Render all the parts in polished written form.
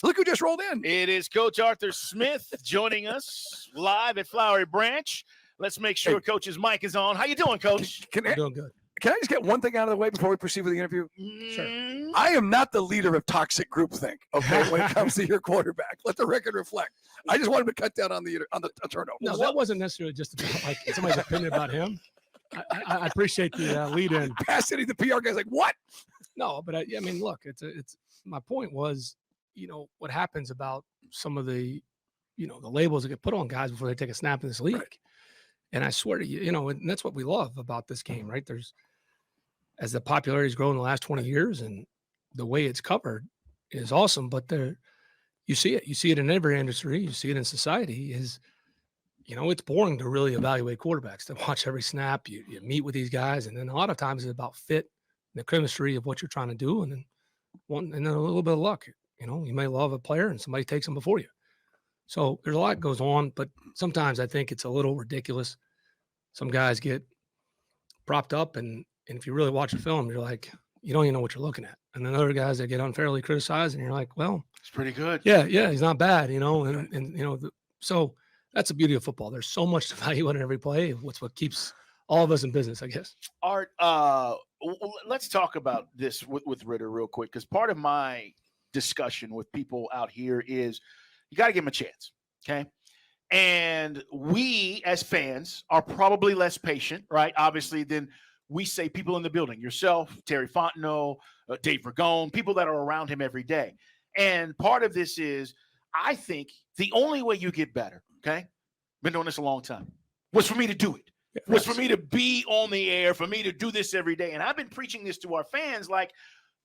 Look who just rolled in. It is Coach Arthur Smith joining us live at Flowery Branch. Let's make sure Coach's mic is on. How you doing, Coach? I'm doing good. Can I just get one thing out of the way before we proceed with the interview? Sure. I am not the leader of toxic groupthink, okay, when it comes to your quarterback. Let the record reflect. I just wanted to cut down on the turnover. No, that wasn't necessarily just about, like somebody's opinion about him. I appreciate the lead in. Pass City, the PR guy's like, what? No, but I mean, look, it's my point was, what happens about some of the, the labels that get put on guys before they take a snap in this league. Right. And I swear to you, and that's what we love about this game, right? As the popularity's grown in the last 20 years and the way it's covered is awesome, but you see it in every industry. You see it in society is, it's boring to really evaluate quarterbacks, to watch every snap. You meet with these guys, and then a lot of times it's about fit and the chemistry of what you're trying to do, and then a little bit of luck. You may love a player and somebody takes them before you. So there's a lot goes on, but sometimes I think it's a little ridiculous. Some guys get propped up, and if you really watch a film, you're like, you don't even know what you're looking at. And then other guys that get unfairly criticized, and you're like, well, it's pretty good. Yeah, he's not bad, so that's the beauty of football. There's so much to value in every play. What's what keeps all of us in business, I guess. Art, let's talk about this with Ritter real quick, because part of my discussion with people out here is you got to give him a chance, okay? And we as fans are probably less patient, right? Obviously, than we say people in the building, yourself, Terry Fontenot, Dave Ragone, people that are around him every day. And part of this is, I think the only way you get better, okay? Been doing this a long time, was for me to do it. Was for me to be on the air, for me to do this every day. And I've been preaching this to our fans, like,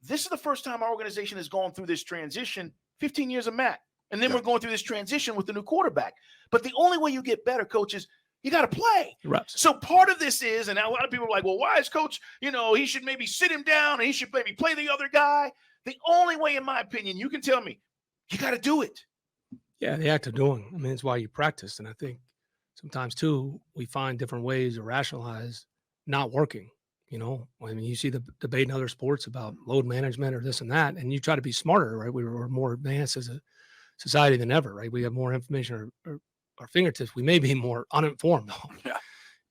this is the first time our organization has gone through this transition, 15 years of Matt. And then we're going through this transition with the new quarterback. But the only way you get better, Coach, is you got to play. Reps. So part of this is, and a lot of people are like, well, why is Coach, he should maybe sit him down and he should maybe play the other guy. The only way, in my opinion, you can tell me, you got to do it. Yeah, the act of doing. I mean, it's why you practice. And I think sometimes, too, we find different ways to rationalize not working. I mean, you see the debate in other sports about load management or this and that, and you try to be smarter, right? We're more advanced as a society than ever, right? We have more information at our fingertips. We may be more uninformed, though. Yeah.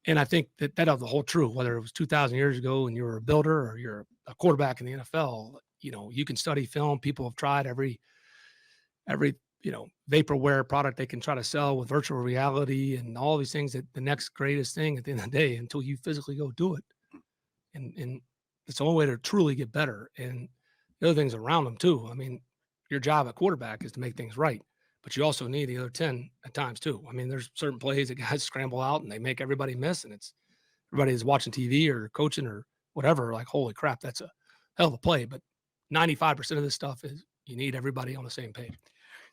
And I think that of the whole truth, whether it was 2,000 years ago and you were a builder or you're a quarterback in the NFL, you can study film. People have tried every vaporware product they can try to sell with virtual reality and all these things, that the next greatest thing at the end of the day, until you physically go do it. And it's the only way to truly get better. And the other things around them too. I mean, your job at quarterback is to make things right, but you also need the other 10 at times too. I mean, there's certain plays that guys scramble out and they make everybody miss, and it's everybody is watching TV or coaching or whatever, like, holy crap, that's a hell of a play. But 95% of this stuff is you need everybody on the same page.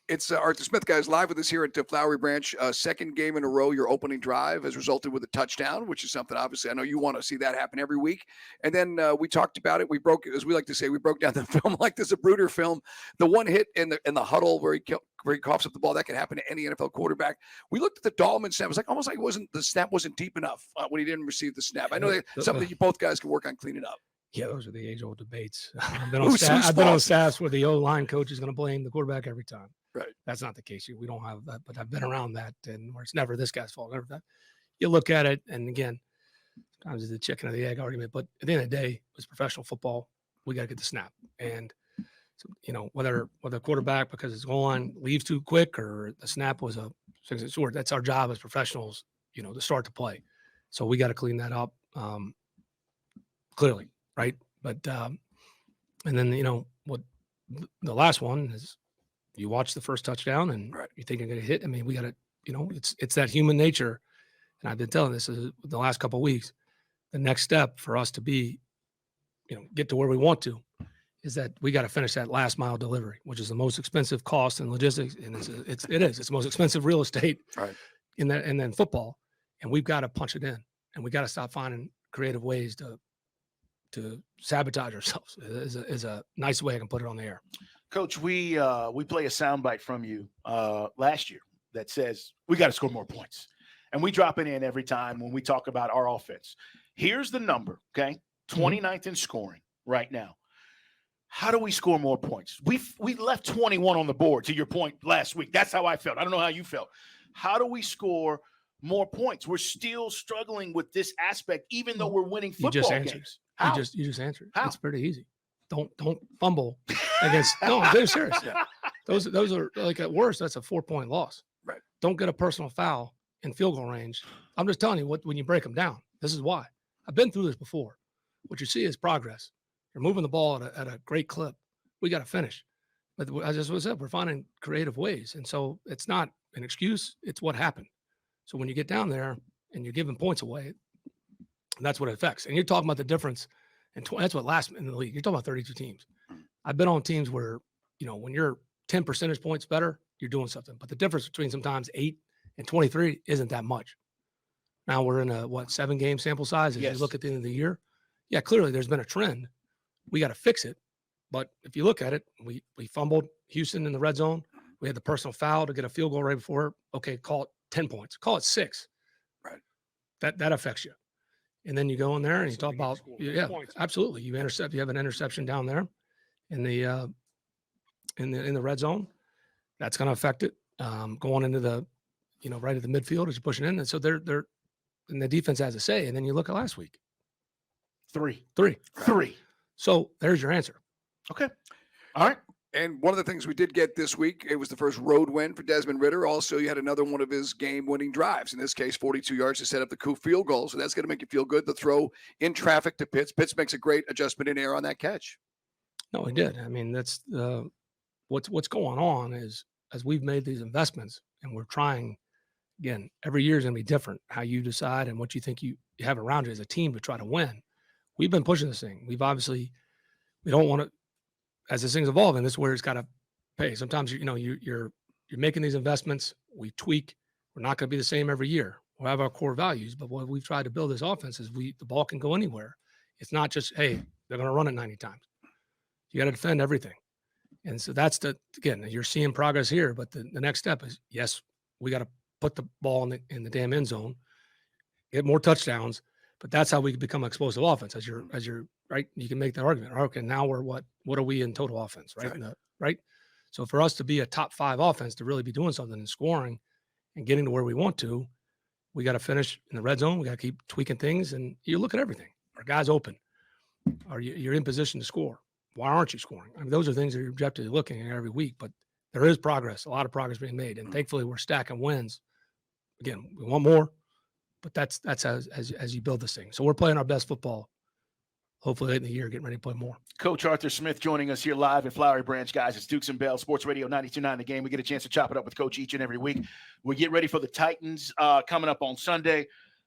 It's Arthur Smith, guys, live with us here at Flowery Branch. Second game in a row, your opening drive has resulted with a touchdown, which is something, obviously, I know you want to see that happen every week. And then we talked about it. We broke, as we like to say, we broke down the film like this, a Bruder film. The one hit in the huddle where he coughs up the ball, that can happen to any NFL quarterback. We looked at the Dahlman snap. It was like almost like the snap wasn't deep enough when he didn't receive the snap. I know that's something that you both guys can work on cleaning up. Yeah, those are the age-old debates. I've been on staffs where the O-line coach is going to blame the quarterback every time. Right. That's not the case. We don't have that, but I've been around that, and where it's never this guy's fault, never that. You look at it, and again, sometimes it's the chicken or the egg argument, but at the end of the day, it's professional football. We got to get the snap. And, whether the quarterback, because his goal line leaves too quick or the snap was a short, that's our job as professionals, to start to play. So we got to clean that up, clearly. Right. But, and then, what the last one is, you watch the first touchdown and you think you're going to hit. I mean, we got to, it's that human nature. And I've been telling this the last couple of weeks, the next step for us to be, get to where we want to, is that we got to finish that last mile delivery, which is the most expensive cost in logistics. And it's the most expensive real estate in that, and then football. And we've got to punch it in, and we got to stop finding creative ways to sabotage ourselves is a nice way I can put it on the air. Coach, we play a soundbite from you last year that says we got to score more points. And we drop it in every time when we talk about our offense. Here's the number, okay? 29th in scoring right now. how do we score more points? We left 21 on the board, to your point last week. That's how I felt. I don't know how you felt. How do we score more points? We're still struggling with this aspect, even though we're winning football games. How? You just answered. How? It's pretty easy. Don't fumble against. No, I'm very serious. Yeah. Those are like at worst, that's a 4-point loss. Right. Don't get a personal foul in field goal range. I'm just telling you when you break them down. This is why. I've been through this before. What you see is progress. You're moving the ball at a great clip. We got to finish. But as I said, we're finding creative ways. And so it's not an excuse. It's what happened. So when you get down there and you're giving points away, that's what it affects. And you're talking about the difference. And that's what last in the league. You're talking about 32 teams. I've been on teams where, when you're 10 percentage points better, you're doing something. But the difference between sometimes 8 and 23 isn't that much. Now we're in a 7-game sample size. As you look at the end of the year, yeah, clearly there's been a trend. We got to fix it. But if you look at it, we fumbled Houston in the red zone. We had the personal foul to get a field goal right before. Okay, call it 10 points. Call it 6. Right. That affects you. And then you go in there and you talk about points. Absolutely. You have an interception down there in the red zone. That's going to affect it. Going into the right at the midfield as you're pushing in. And so they're and the defense has a say. And then you look at last week. 3. So there's your answer. Okay. All right. And one of the things we did get this week, it was the first road win for Desmond Ridder. Also, you had another one of his game-winning drives. In this case, 42 yards to set up the coup field goal. So that's going to make you feel good. The throw in traffic to Pitts. Pitts makes a great adjustment in air on that catch. No, he did. I mean, that's what's going on is as we've made these investments and we're trying, again, every year is going to be different. How you decide and what you think you have around you as a team to try to win. We've been pushing this thing. We don't want to. As this thing's evolving, this is where it's got to pay. Sometimes you're making these investments. We tweak. We're not going to be the same every year. We'll have our core values, but what we've tried to build this offense is the ball can go anywhere. It's not just hey, they're going to run it 90 times. You got to defend everything, and so that's again you're seeing progress here. But the next step is yes, we got to put the ball in the damn end zone, get more touchdowns. But that's how we can become an explosive offense. As you're right, you can make that argument. Okay, now we're what are we in total offense, right? Right. So for us to be a top 5 offense, to really be doing something and scoring and getting to where we want to, we got to finish in the red zone. We got to keep tweaking things, and you look at everything. Are guys open? You're in position to score? Why aren't you scoring? I mean, those are things that you're objectively looking at every week. But there is progress, a lot of progress being made, and thankfully we're stacking wins. Again, we want more. But that's as you build this thing. So we're playing our best football, hopefully late in the year, getting ready to play more. Coach Arthur Smith joining us here live at Flowery Branch, guys. It's Dukes and Bell, Sports Radio 92.9 The Game. We get a chance to chop it up with Coach each and every week. We get ready for the Titans coming up on Sunday.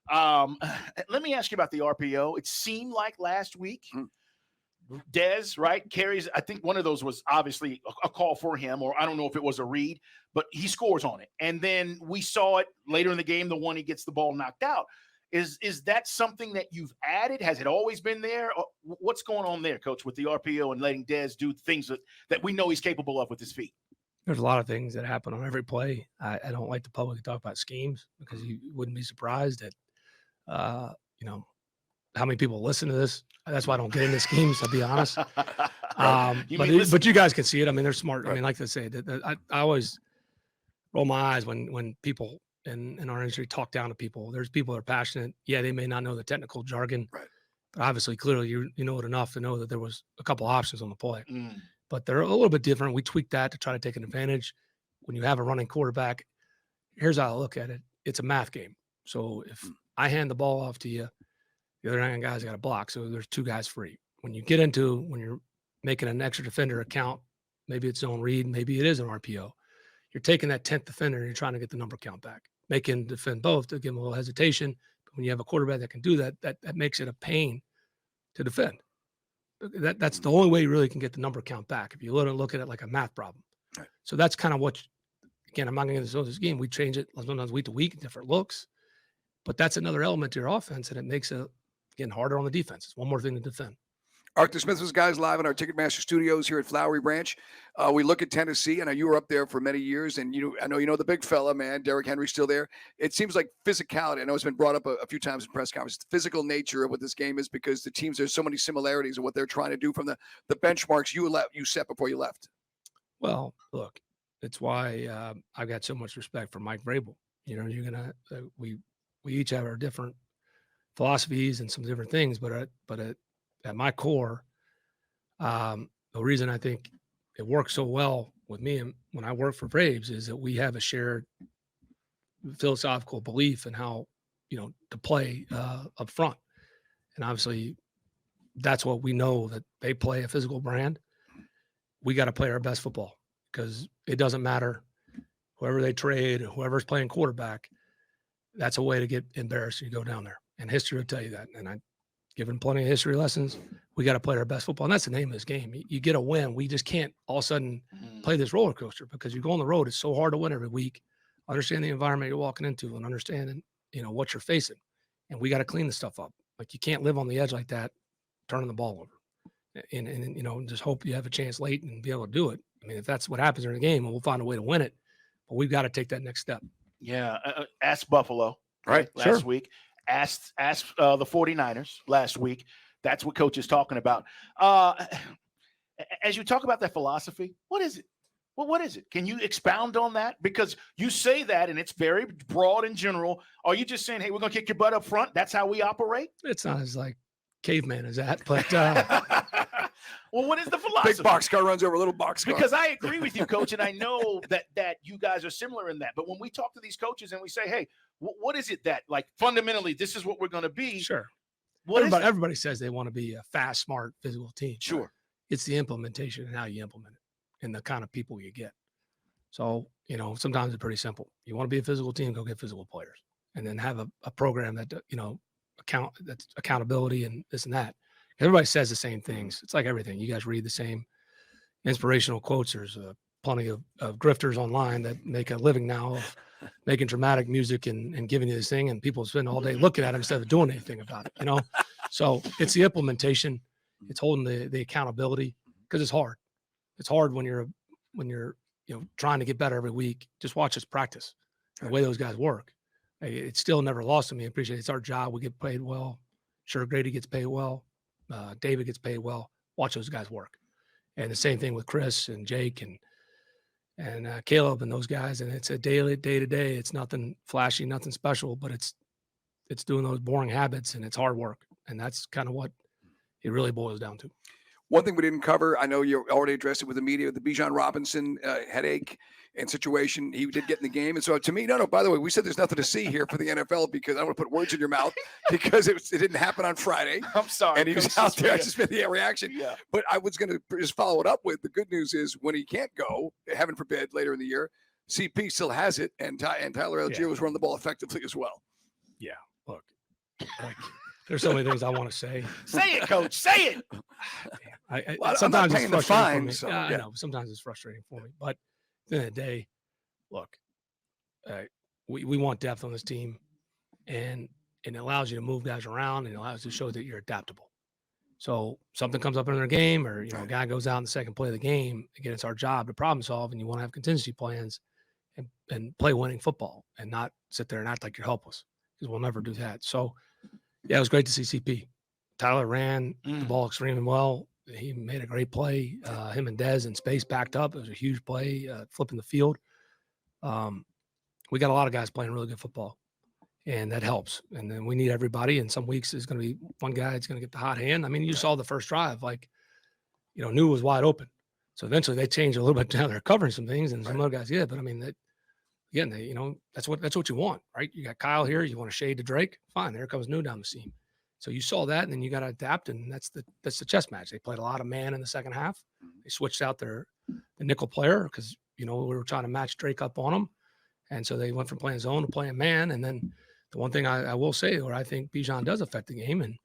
Let me ask you about the RPO. It seemed like last week, Dez, right, carries, I think one of those was obviously a call for him, or I don't know if it was a read, but he scores on it. And then we saw it later in the game, the one he gets the ball knocked out. Is that something that you've added? Has it always been there? Or what's going on there, Coach, with the RPO and letting Dez do things that we know he's capable of with his feet? There's a lot of things that happen on every play. I don't like the public to talk about schemes because you wouldn't be surprised at, how many people listen to this. That's why I don't get into schemes, to be honest. But you guys can see it. I mean, they're smart. Right. I mean, like I say, I always roll my eyes when people in our industry talk down to people. There's people that are passionate. Yeah, they may not know the technical jargon, right, but obviously, clearly, you know it enough to know that there was a couple options on the play. But they're a little bit different. We tweaked that to try to take an advantage. When you have a running quarterback, here's how I look at it. It's a math game. So if I hand the ball off to you, the other 9 guys got to block. So there's 2 guys free. When you're making an extra defender account, maybe it's zone read, maybe it is an RPO. You're taking that 10th defender and you're trying to get the number count back. Make him defend both to give him a little hesitation. But when you have a quarterback that can do that, that makes it a pain to defend. That's the only way you really can get the number count back if you look at it like a math problem. Right. So that's kind of what, again, I'm not going to get into this game. We change it sometimes week to week, different looks. But that's another element to your offense, and it makes it, again, harder on the defense. It's one more thing to defend. Arthur Smith was guys live in our Ticketmaster studios here at Flowery Branch. We look at Tennessee. I know you were up there for many years, and I know you know the big fella, man. Derrick Henry's still there. It seems like physicality. I know it's been brought up a few times in press conferences. The physical nature of what this game is, because the teams, there's so many similarities in what they're trying to do from the benchmarks you set before you left. Well, look, it's why I've got so much respect for Mike Vrabel. You're gonna we each have our different philosophies and some different things, but at my core, the reason I think it works so well with me and when I work for Braves is that we have a shared philosophical belief in how to play up front, and obviously that's what we know, that they play a physical brand. We got to play our best football, because it doesn't matter whoever they trade, whoever's playing quarterback. That's a way to get embarrassed. You go down there, and history will tell you that. And I've given plenty of history lessons. We got to play our best football, and that's the name of this game. You get a win. We just can't all of a sudden play this roller coaster, because you go on the road. It's so hard to win every week. Understand the environment you're walking into, and understanding what you're facing. And we got to clean the stuff up. Like, you can't live on the edge like that, turning the ball over, and just hope you have a chance late and be able to do it. I mean, if that's what happens in the game, we'll find a way to win it. But we've got to take that next step. Yeah. Ask Buffalo, right? Last week. Asked the 49ers last week. That's what coach is talking about. As you talk about that philosophy, what is it? Well, what is it? Can you expound on that? Because you say that, and it's very broad and general. Are you just saying, hey, we're going to kick your butt up front? That's how we operate? It's not as like caveman as that, but well, what is the philosophy? Big boxcar runs over a little boxcar. Because I agree with you, coach, and I know that you guys are similar in that. But when we talk to these coaches and we say, hey, what is it that, like, fundamentally, this is what we're going to be? Sure. What everybody says they want to be a fast, smart, physical team. Sure. It's the implementation and how you implement it and the kind of people you get. So, sometimes it's pretty simple. You want to be a physical team, go get physical players, and then have a program that, that's accountability and this and that. Everybody says the same things. It's like everything. You guys read the same inspirational quotes. There's plenty of grifters online that make a living now of making dramatic music and giving you this thing, and people spend all day looking at it instead of doing anything about it. So it's the implementation. It's holding the accountability, because it's hard. It's hard when you're trying to get better every week. Just watch us practice. The way those guys work. It's still never lost to me. I appreciate it. It's our job. We get paid well. Sure, Grady gets paid well. David gets paid well. Watch those guys work. And the same thing with Chris and Jake and Caleb and those guys. And it's a day to day. It's nothing flashy, nothing special, but it's doing those boring habits, and it's hard work. And that's kind of what it really boils down to. One thing we didn't cover, I know you already addressed it with the media, the Bijan Robinson headache and situation. He did get in the game. And so to me, no, by the way, we said there's nothing to see here for the NFL, because I don't want to put words in your mouth, because it didn't happen on Friday. I'm sorry. And he was out there. I just made the reaction. Yeah. But I was going to just follow it up with, the good news is, when he can't go, heaven forbid, later in the year, CP still has it. And Tyler Algier was running the ball effectively as well. Yeah. Look, there's so many things I want to say. Say it, coach. Say it. Sometimes it's frustrating for me. So, I know. Sometimes it's frustrating for me. But at the end of the day, look, we want depth on this team, and it allows you to move guys around, and it allows you to show that you're adaptable. So something comes up in their game, or a guy goes out in the second play of the game. Again, it's our job to problem solve, and you want to have contingency plans and play winning football, and not sit there and act like you're helpless, because we'll never do that. So, yeah, it was great to see CP. Tyler ran the ball extremely well. He made a great play. Him and Dez in space backed up. It was a huge play, flipping the field. We got a lot of guys playing really good football, and that helps. And then we need everybody. And some weeks there's going to be one guy that's going to get the hot hand. I mean, you saw the first drive, New was wide open. So eventually they changed a little bit down. They're covering some things, and some other guys, yeah. But I mean, that's what you want, right? You got Kyle here. You want to shade to Drake. Fine. There comes New down the seam. So you saw that, and then you got to adapt, and that's the chess match. They played a lot of man in the second half. They switched out the nickel player, because we were trying to match Drake up on them, and so they went from playing zone to playing man. And then the one thing I will say, where I think Bijan does affect the game, and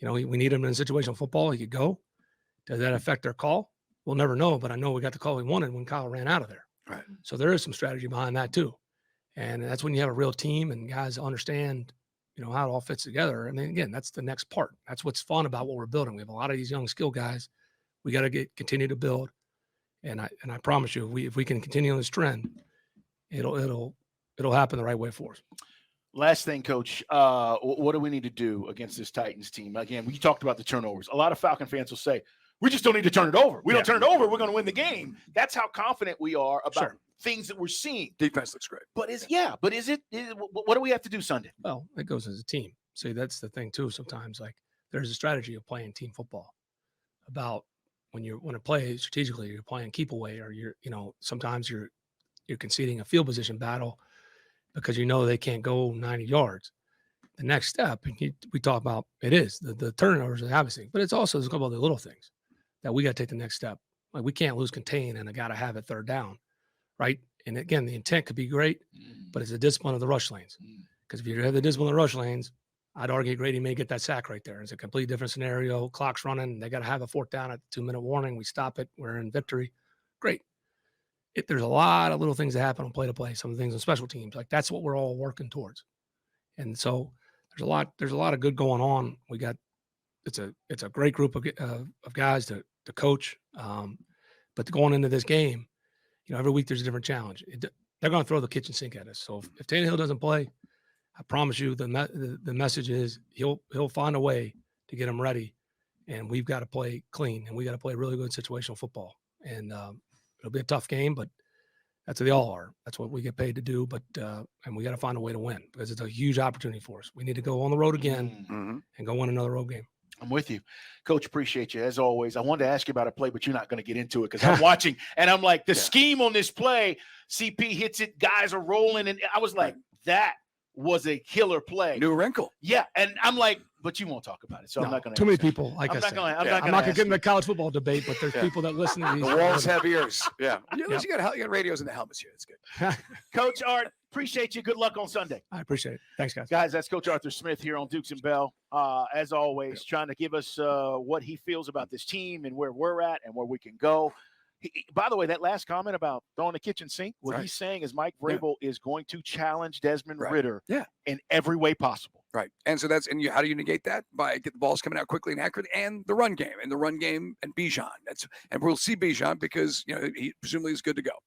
we need him in situational football. He could go. Does that affect their call? We'll never know, but I know we got the call we wanted when Kyle ran out of there. Right. So there is some strategy behind that too, and that's when you have a real team and guys understand how it all fits together. And then again, that's the next part. That's what's fun about what we're building. We have a lot of these young skill guys. We got to continue to build. And I promise you, if we can continue on this trend, it'll happen the right way for us. Last thing, Coach, what do we need to do against this Titans team? Again, we talked about the turnovers. A lot of Falcon fans will say, we just don't need to turn it over. We don't turn it over, we're going to win the game. That's how confident we are about things that we're seeing. Defense looks great. But what do we have to do Sunday? Well, it goes as a team. See, that's the thing too. Sometimes like there's a strategy of playing team football about when you want to play strategically, you're playing keep away, or sometimes you're conceding a field position battle because they can't go 90 yards. The next step, and we talk about it is the turnovers are obviously, but it's also there's a couple of the little things that we got to take the next step. Like we can't lose contain, and I got to have it third down, right? And again, the intent could be great, but it's the discipline of the rush lanes. Because if you have the discipline of the rush lanes, I'd argue Grady may get that sack right there. It's a complete different scenario. Clock's running. They got to have a fourth down at the 2-minute warning. We stop it. We're in victory. Great. There's a lot of little things that happen on play to play. Some of the things on special teams, like that's what we're all working towards. And so there's a lot of good going on. We got it's a great group of guys to coach. But going into this game, every week there's a different challenge. They're going to throw the kitchen sink at us. So if Tannehill doesn't play, I promise you the message is he'll find a way to get them ready, and we've got to play clean, and we got to play really good situational football. And it'll be a tough game, but that's what they all are. That's what we get paid to do. But and we got to find a way to win because it's a huge opportunity for us. We need to go on the road again and go win another road game. I'm with you, Coach. Appreciate you as always. I wanted to ask you about a play, but you're not going to get into it because I'm watching and I'm like the scheme on this play. CP hits it, guys are rolling, and I was like, that was a killer play. New wrinkle. Yeah, and I'm like, but you won't talk about it, so I'm not going to. Too many people, like I'm I not said. going to. I'm not going to get in the college football debate, but there's people that listen to these. The walls have ears. Yeah. You got radios in the helmets here. That's good. Coach Art, appreciate you. Good luck on Sunday. I appreciate it. Thanks, guys. Guys, that's Coach Arthur Smith here on Dukes and Bell. As always, trying to give us what he feels about this team and where we're at and where we can go. By the way, that last comment about throwing the kitchen sink, what he's saying is Mike Vrabel is going to challenge Desmond Ridder in every way possible. Right. And so how do you negate that? By get the balls coming out quickly and accurate, and the run game and Bijan. And we'll see Bijan because he presumably is good to go.